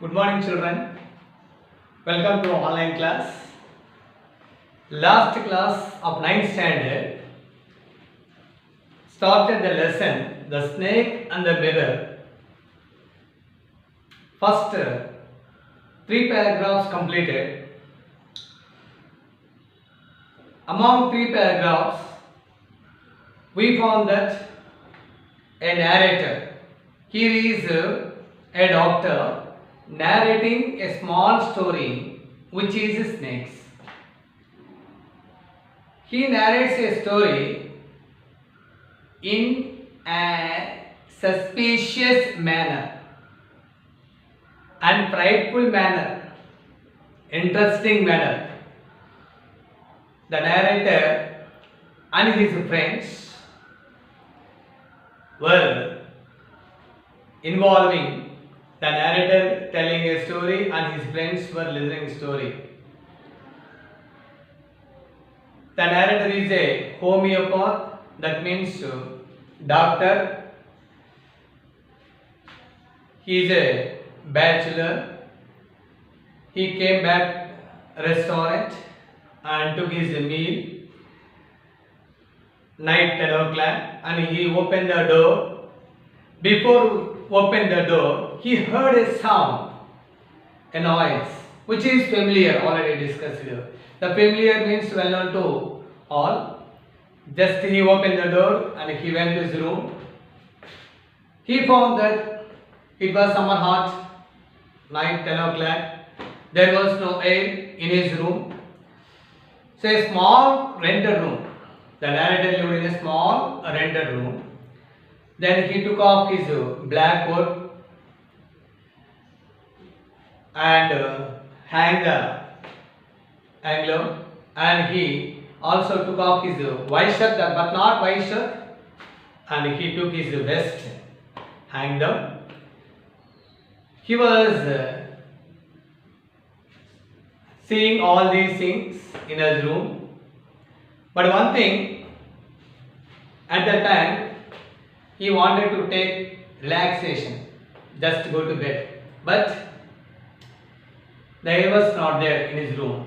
Good morning, children. Welcome to online class. Last class of ninth standard started the lesson The Snake and the Mirror. First three paragraphs completed. Among three paragraphs, we found that a narrator, here is a doctor narrating a small story which is snakes. He narrates a story in a suspicious manner and frightful manner, interesting manner. The narrator and his friends were involving the narrator telling a story and his friends were listening a story. The narrator is a homeopath, that means doctor. He is a bachelor. He came back restaurant and took his meal. Night 10 o'clock and he opened the door. Before opened the door, he heard a sound, a noise, which is familiar, already discussed here. The familiar means well known to all. Just he opened the door and he went to his room. He found that it was summer hot, night 10 o'clock. There was no air in his room. So a small rented room. The narrator lived in a small rented room. Then he took off his black coat and hang the angler, and he also took off his white shirt, but not white shirt, and he took his vest, hang them. He was seeing all these things in his room, but one thing, at that time he wanted to take relaxation, just go to bed, but the air was not there in his room.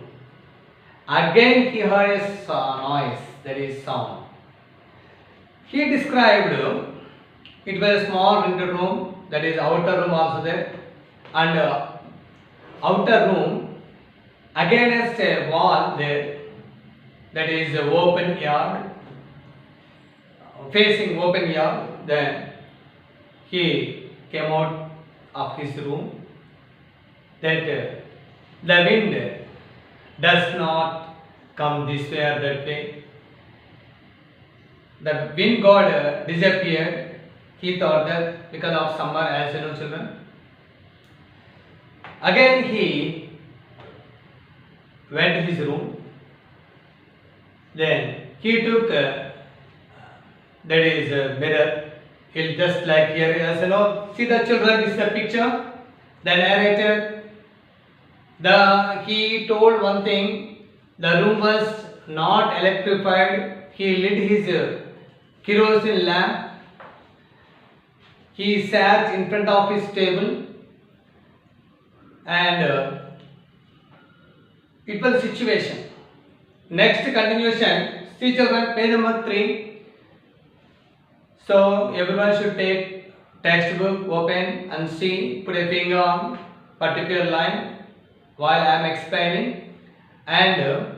Again he heard a noise, that is sound. He described it was a small rented room, that is outer room also there, and outer room against a wall there, that is open yard, facing open yard. Then he came out of his room, that the wind does not come this way or that way. The wind god disappeared. He thought that because of summer, as you know, children. Again he went to his room. Then he took that is a mirror. He'll just like here, as you know, see the children, this is the picture. The narrator, he told one thing, the room was not electrified. He lit his kerosene lamp. He sat in front of his table, and it was a situation. Next continuation, see children, page number 3. So everyone should take textbook, open and see, put a finger on particular line while I am explaining, and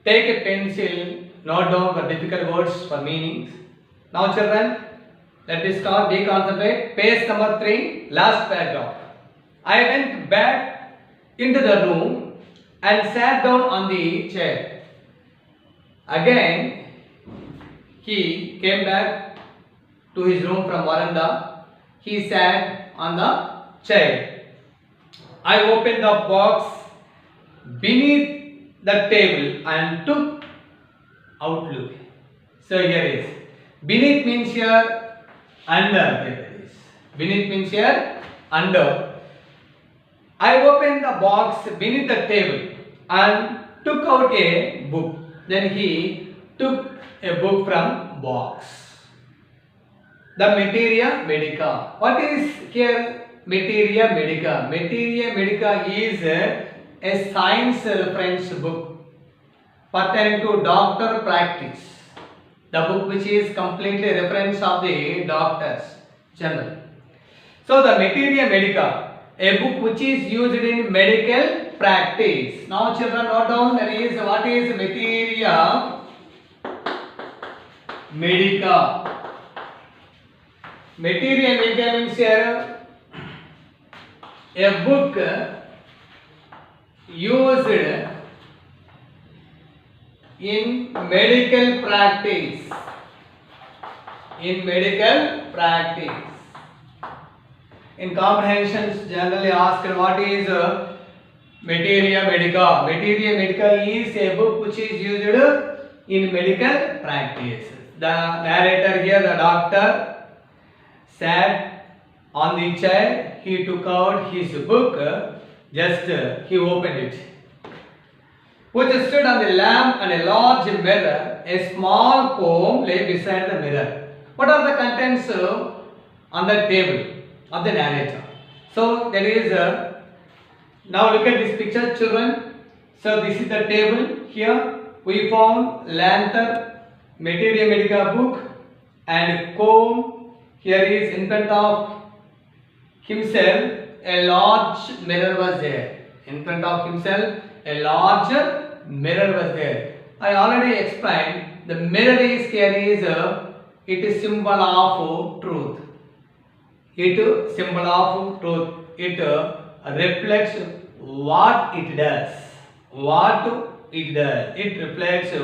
take a pencil, note down the difficult words for meanings. Now children, let us start, be concentrate. Page number 3, last paragraph. I went back into the room and sat down on the chair. Again he came back to his room from veranda. He sat on the chair. I opened the box beneath the table and took outlook. So here is beneath means here under. Here it is. Beneath means here under. I opened the box beneath the table and took out a book. Then he took a book from box. The materia medica. What is here Materia Medica. Materia Medica is a science reference book pertaining to doctor practice. The book which is completely reference of the doctors journal. So the Materia Medica, a book which is used in medical practice. Now children note down that is what is Materia Medica. Materia Medica means here a book used in medical practice. In medical practice. In comprehensions generally asked what is Materia Medica. Materia Medica is a book which is used in medical practice. The narrator here, the doctor, sat on the chair. He took out his book. He opened it. Which stood on the lamp and a large mirror. A small comb lay beside the mirror. What are the contents on the table of the narrator? So that is now look at this picture, children. So this is the table. Here we found lantern, Materia Medica book, and comb. Here is in front of himself a large mirror was there. In front of himself a large mirror was there. I already explained the mirror is here is it is symbol of truth. It symbol of truth. It reflects what it does. What it does. It reflects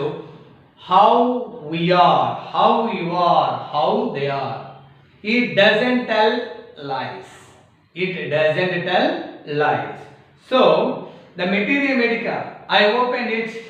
how we are, how you are, how they are. It doesn't tell lies. It doesn't tell lies. So the Materia Medica, I opened it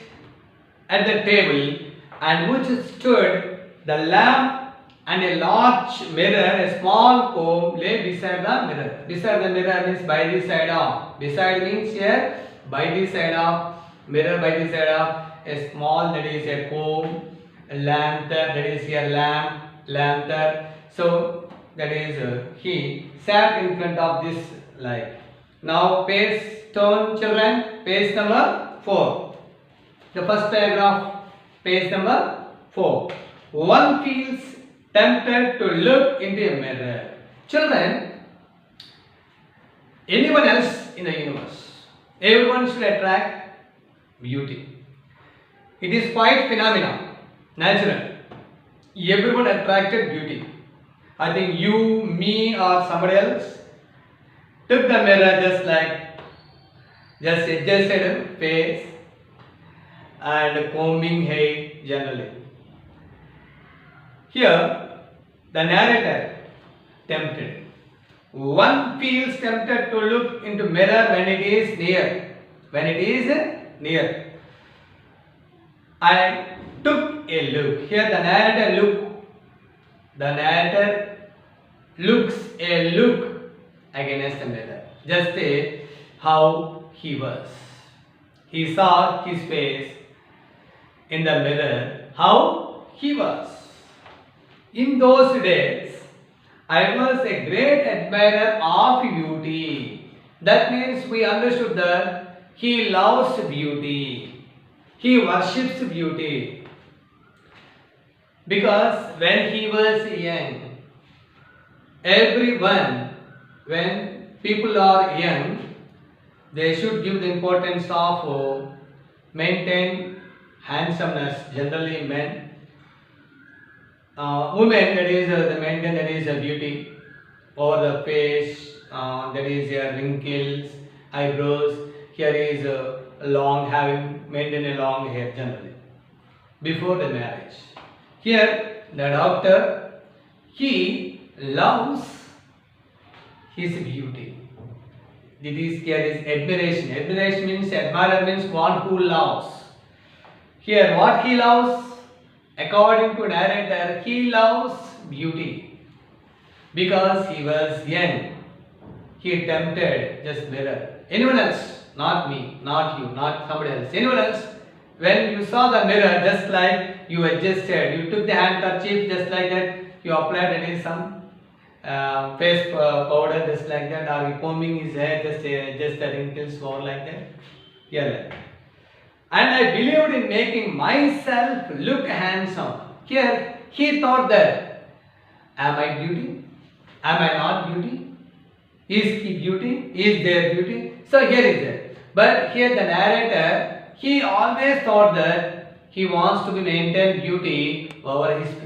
at the table, and which stood the lamp and a large mirror, a small comb lay beside the mirror. Beside the mirror means by the side of. Beside means here by the side of. Mirror by the side of. A small, that is a comb. A lantern, that is here lamp, lantern. So that is he sat in front of this light. Now page turn, children. Page number 4. The first paragraph, page number 4. One feels tempted to look into a mirror. Children, anyone else in the universe, everyone should attract beauty. It is quite phenomenon, natural. Everyone attracted beauty. I think you, me, or somebody else took the mirror just adjusted face and combing hair generally. Here, the narrator tempted. One feels tempted to look into mirror when it is near. When it is near. I took a look. Here the narrator look. The narrator looks a look against the mirror. Just how he was. He saw his face in the mirror. How he was. In those days, I was a great admirer of beauty. That means we understood that he loves beauty. He worships beauty. Because when he was young, everyone, when people are young, they should give the importance of maintain handsomeness. Generally men. Women, that is the maintain, that is beauty over the face, that is wrinkles, eyebrows. Here is long, having maintain a long hair generally before the marriage. Here the doctor, he loves his beauty. Here is admiration. Admiration means, admirer means one who loves. Here what he loves? According to narrator, he loves beauty. Because he was young, he tempted just mirror. Anyone else? Not me, not you, not somebody else. Anyone else? When you saw the mirror, just like you adjusted, you took the handkerchief just like that, you applied any some face powder just like that, or combing his hair, just the wrinkles over like that. Yeah, like that. And I believed in making myself look handsome. Here, he thought that, am I beauty? Am I not beauty? Is he beauty? Is there beauty? So here is it. But here the narrator, he always thought that he wants to be maintain beauty over his face.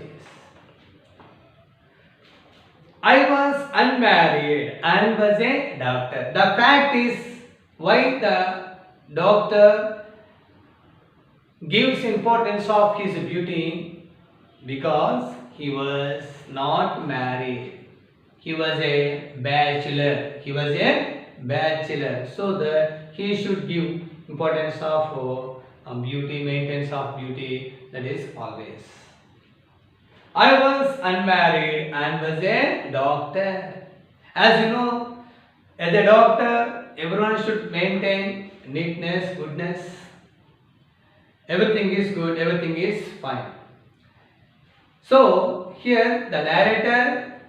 I was unmarried and was a doctor. The fact is, why the doctor gives importance of his beauty, because he was not married. He was a bachelor. He was a bachelor. So that he should give importance of beauty, maintenance of beauty. That is always. I was unmarried and was a doctor. As you know, as a doctor, everyone should maintain neatness, goodness. Everything is good, everything is fine. So here the narrator,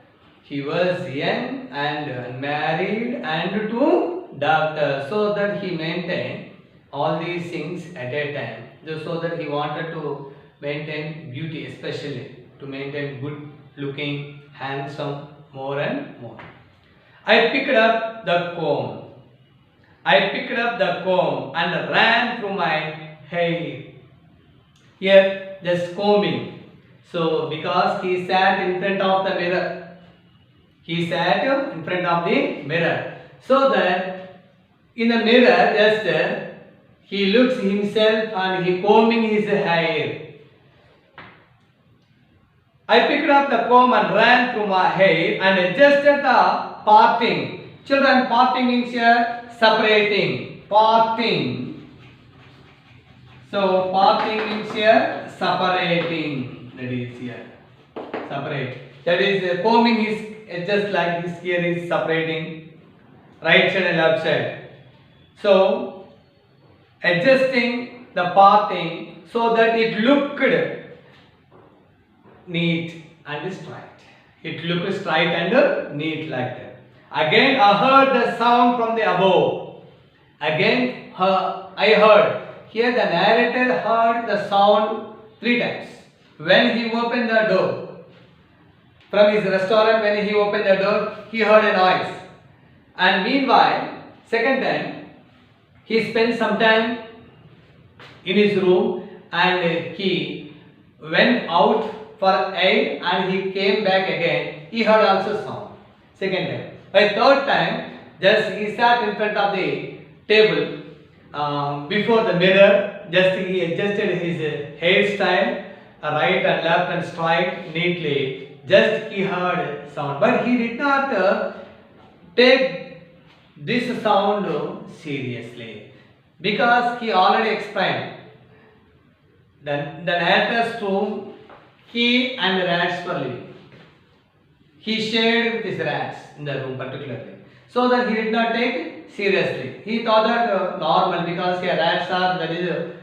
he was young and unmarried and to doctor, so that he maintained all these things at a time, so that he wanted to maintain beauty, especially to maintain good looking, handsome, more and more. I picked up the comb. I picked up the comb and ran through my hair. Here, just combing. So, because he sat in front of the mirror, he sat in front of the mirror. So that in the mirror, just he looks himself and he combing his hair. I picked up the comb and ran through my hair and adjusted the parting. Children, parting means here separating. Parting. So parting means here separating. That is here. Separate. That is combing is just like this. Here is separating. Right side and left side. So adjusting the parting so that it looked neat and straight. It looked straight and neat like that. Again I heard the sound from the above. Again I heard. Here the narrator heard the sound 3 times. When he opened the door from his restaurant, when he opened the door, he heard a noise. And meanwhile, second time, he spent some time in his room and he went out for air and he came back again. He heard also sound. Second time. By third time, just he sat in front of the table before the mirror. Just he adjusted his hairstyle, right and left and straight neatly. Just he heard sound, but he did not take this sound seriously, because he already explained. The narrator's room, he and the rats were living. He shared with his rats in the room particularly, so that he did not take it seriously. He thought that normal, because here rats are, that is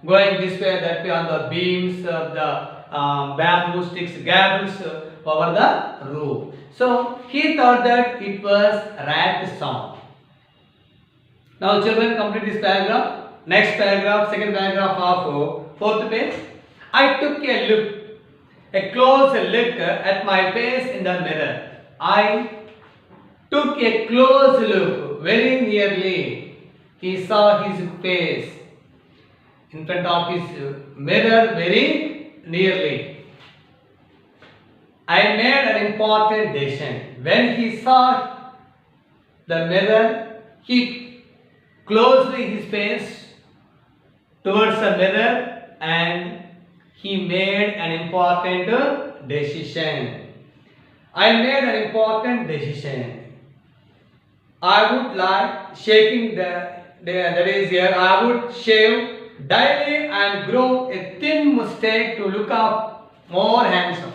going this way, that way on the beams of the bamboo sticks, gables over the roof. So he thought that it was rat sound. Now children, complete this paragraph. Next paragraph, second paragraph of 4th page. I took a close look at my face in the mirror. I took a close look, very nearly. He saw his face in front of his mirror very nearly. I made an important decision. When he saw the mirror, he closely his face towards the mirror and he made an important decision. I made an important decision. I would like shaking that is here. I would shave daily and grow a thin mustache to look up more handsome.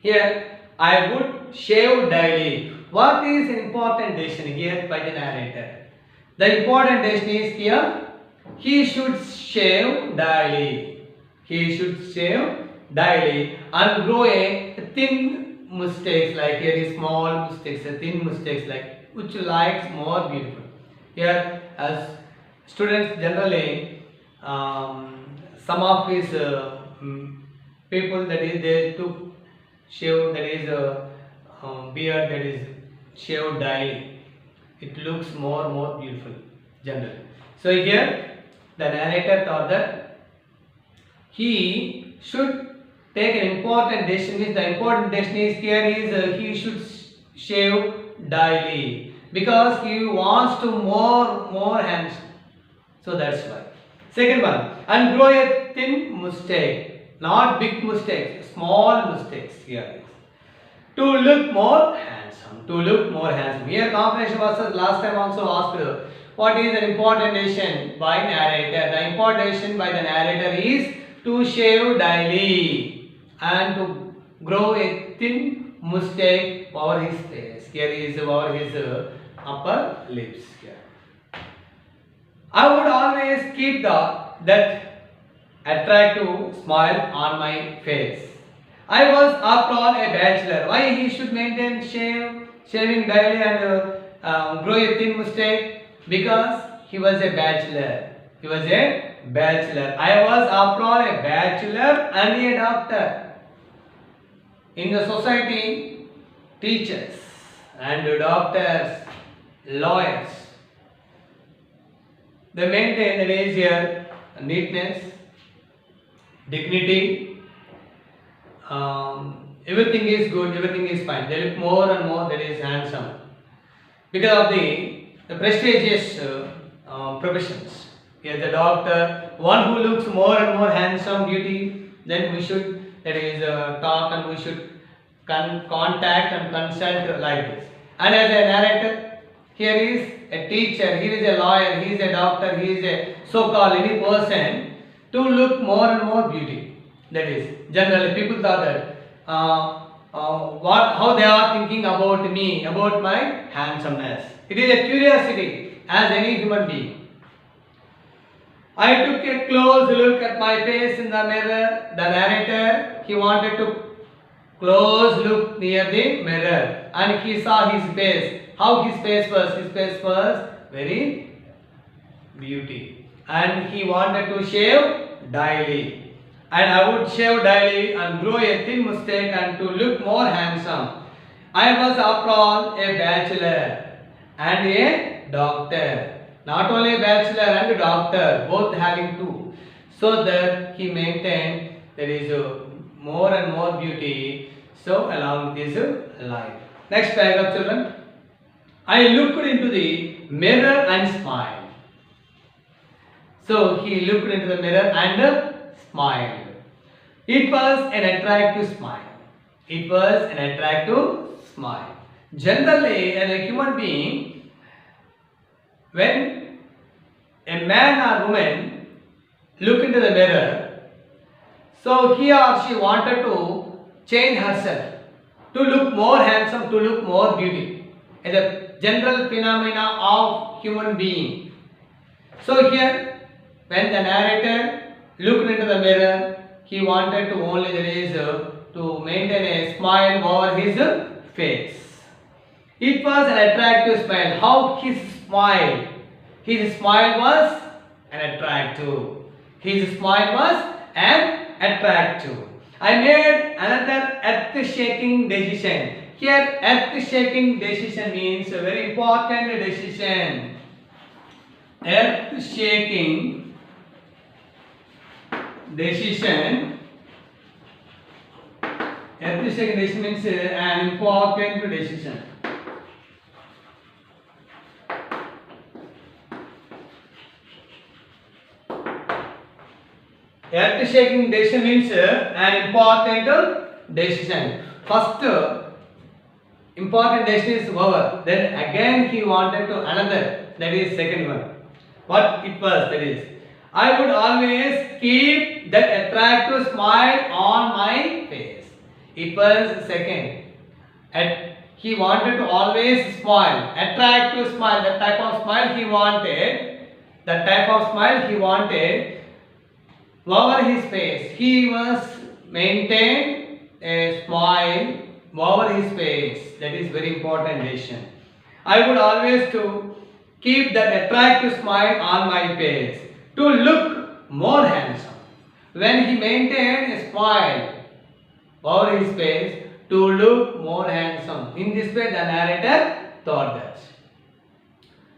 Here, I would shave daily. What is important decision here by the narrator? The important decision is here. He should shave daily. He should shave daily and grow a thin mistakes, like here is small mistakes, thin mistakes, like which likes more beautiful. Here, as students generally, some of his people, that is they took shave, that is beard, that is shaved daily. It looks more beautiful generally. So here the narrator thought that he should take an important decision. The important decision is here is he should shave daily because he wants to more handsome. So that's why. Second one, and grow a thin mistake, not big mistakes, small mistakes here. To look more handsome, to look more handsome. Here comprehension was last time also asked what is an important decision by narrator. The important decision by the narrator is to shave daily and to grow a thin mistake over his face. Here is over his upper lips. Here. I would always keep that attractive smile on my face. I was after all a bachelor. Why he should maintain shaving daily and grow a thin mistake? Because he was a bachelor. He was a bachelor. I was after all a bachelor and a doctor. In the society, teachers and doctors, lawyers, they maintain that is here neatness, dignity. Everything is good, everything is fine. They look more and more, that is handsome. Because of the prestigious professions. Here the doctor, one who looks more and more handsome, beauty, then we should, that is talk and we should contact and consult like this. And as a narrator, here is a teacher, here is a lawyer, he is a doctor, he is a so-called any person to look more and more beauty. That is, generally people thought that how they are thinking about me, about my handsomeness. It is a curiosity as any human being. I took a close look at my face in the mirror. The narrator, he wanted to close look near the mirror and he saw his face. How his face was? His face was very beauty and he wanted to shave daily. And I would shave daily and grow a thin mustache and to look more handsome. I was after all a bachelor and a doctor. Not only a bachelor and a doctor, both having two. So that he maintained there is more and more beauty. So along this life. Next paragraph, children. I looked into the mirror and smiled. So he looked into the mirror and smiled. It was an attractive smile. It was an attractive smile. Generally, as a human being, when a man or woman look into the mirror, so he or she wanted to change herself to look more handsome, to look more beauty. As a general phenomena of human being. So here, when the narrator looked into the mirror, he wanted to only, that is to maintain a smile over his face. It was an attractive smile. How his smile? His smile was an attractive. His smile was an attractive. I made another earth-shaking decision. Here, earth-shaking decision means a very important decision. Earth-shaking decision. Earth-shaking decision means an important decision. Earth-shaking decision means an important decision. First important decision is over. Then again he wanted to another. That is second one. What it was, that is, I would always keep that attractive smile on my face. It was second. He wanted to always smile. Attractive smile. The type of smile he wanted. The type of smile he wanted over his face. He was maintained a smile over his face. That is very important decision. I would always to keep that attractive smile on my face to look more handsome. When he maintained a smile over his face to look more handsome. In this way, the narrator thought that.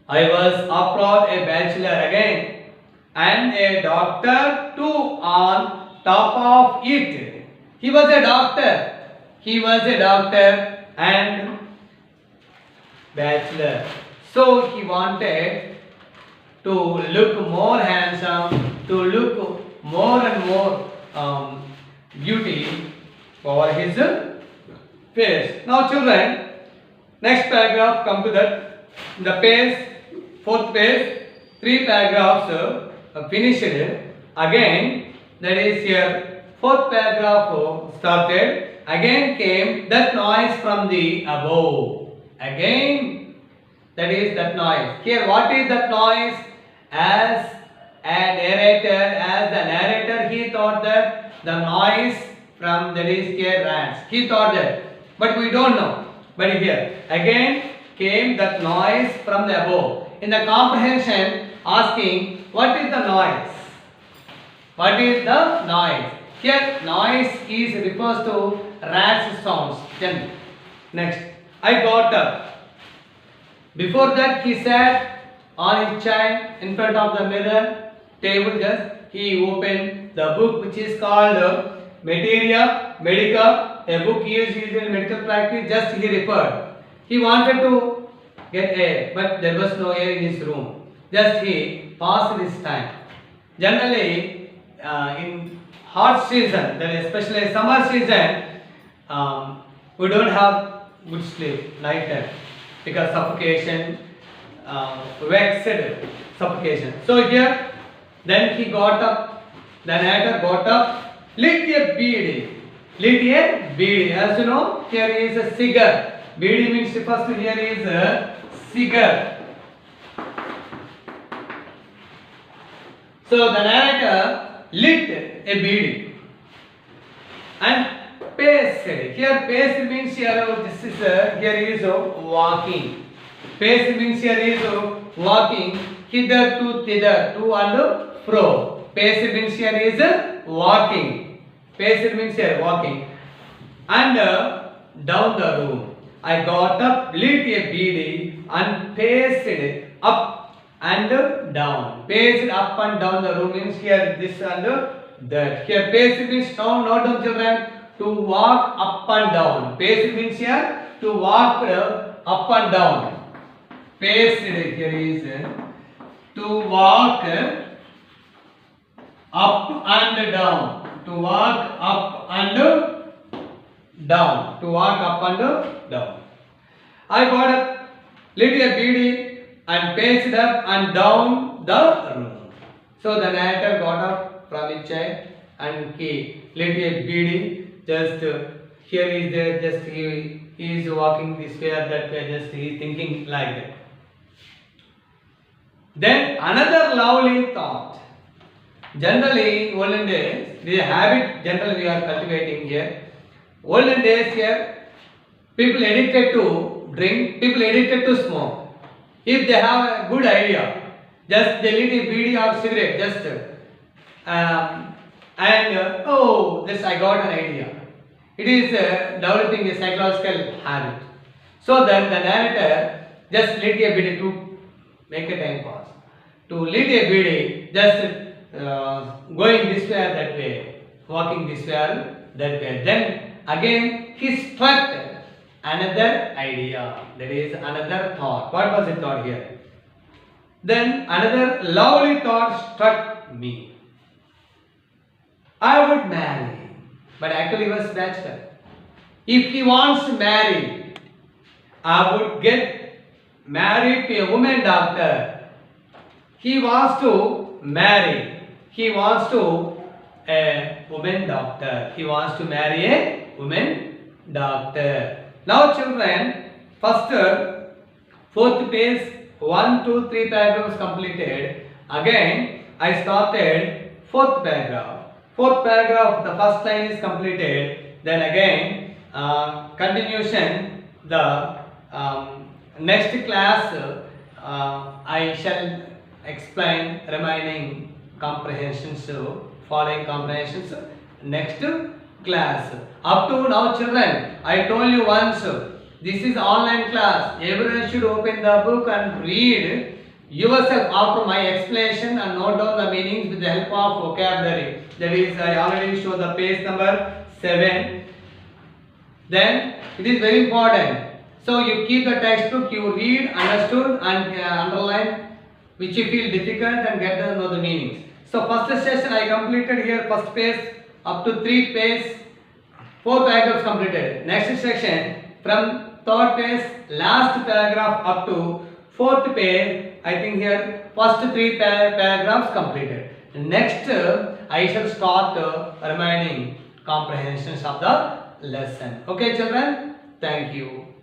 I was abroad a bachelor again and a doctor too on top of it. He was a doctor. He was a doctor and bachelor. So he wanted to look more handsome, to look more and more beauty over his face. Now children, next paragraph come to that. The page, fourth page, 3 paragraphs finished. Again, that is here, fourth paragraph started. Again came that noise from the above. Again, that is that noise. Here, what is that noise? As the narrator, he thought that the noise from that is here rats. He thought that, but we don't know. But here, again came that noise from the above. In the comprehension, asking, what is the noise? What is the noise? Here, noise is refers to rats sounds. Then, next, I got up. Before that, he sat on his chair in front of the mirror table. Just he opened the book which is called Materia Medica, a book used in medical practice. Just he referred. He wanted to get air, but there was no air in his room. Just he passed his time. Generally, in hot season, that is especially summer season, we don't have good sleep night time because suffocation, vexed suffocation. So here, then he got up. The narrator got up, lit a bead. Lit a bead. As you know, here is a cigar. Bead means first here is a cigar. So the narrator lit a bead and paced. Here paced means here this is here is walking. Paced means here is walking hither to thither, to and fro. Paced means here is walking. Paced means here walking and down the room. I got up, lit a bead and paced up and down. Paced up and down the room means here this and that. Here paced means down, not down children. To walk up and down. Paced means here to walk up and down. Paced here is to walk up and down. To walk up and down. To walk up and down. I got up, lit a bead and paced up and down the room. So the narrator got up from his chair and he lit a bead. Just here is there, just he is walking this way or that way, just he is thinking like that. Then another lovely thought. Generally, in olden days, the habit generally we are cultivating here. Olden days here, people addicted to drink, people addicted to smoke. If they have a good idea, just they lit a beedi or cigarette, just oh, this I got an idea. It is developing a psychological habit. So then the narrator just lit a beedi to make a time pass. To lit a beedi, just going this way or that way, walking this way or that way. Then again he struck another idea. That is another thought. What was the thought here? Then another lovely thought struck me. I would marry, but actually he was bachelor. If he wants to marry, I would get married to a woman doctor. He wants to marry. He wants to a woman doctor. He wants to marry a woman doctor. Now children, first fourth page 1, 2, 3 paragraphs completed. Again I started fourth paragraph. Fourth paragraph, the first line is completed. Then again continuation, the next class I shall explain remaining comprehensions, following comprehensions next class. Up to now children, I told you once, this is online class. Everyone should open the book and read yourself after my explanation and note down the meanings with the help of vocabulary. That is, I already showed the page number 7. Then it is very important. So you keep the textbook, you read, understood and underline which you feel difficult and get to know the meanings. So first session I completed here, first page up to 3 page, 4 paragraphs completed. Next section from 3rd page, last paragraph up to 4th page, I think here first 3 paragraphs completed. Next I shall start remaining comprehensions of the lesson. Okay children, thank you.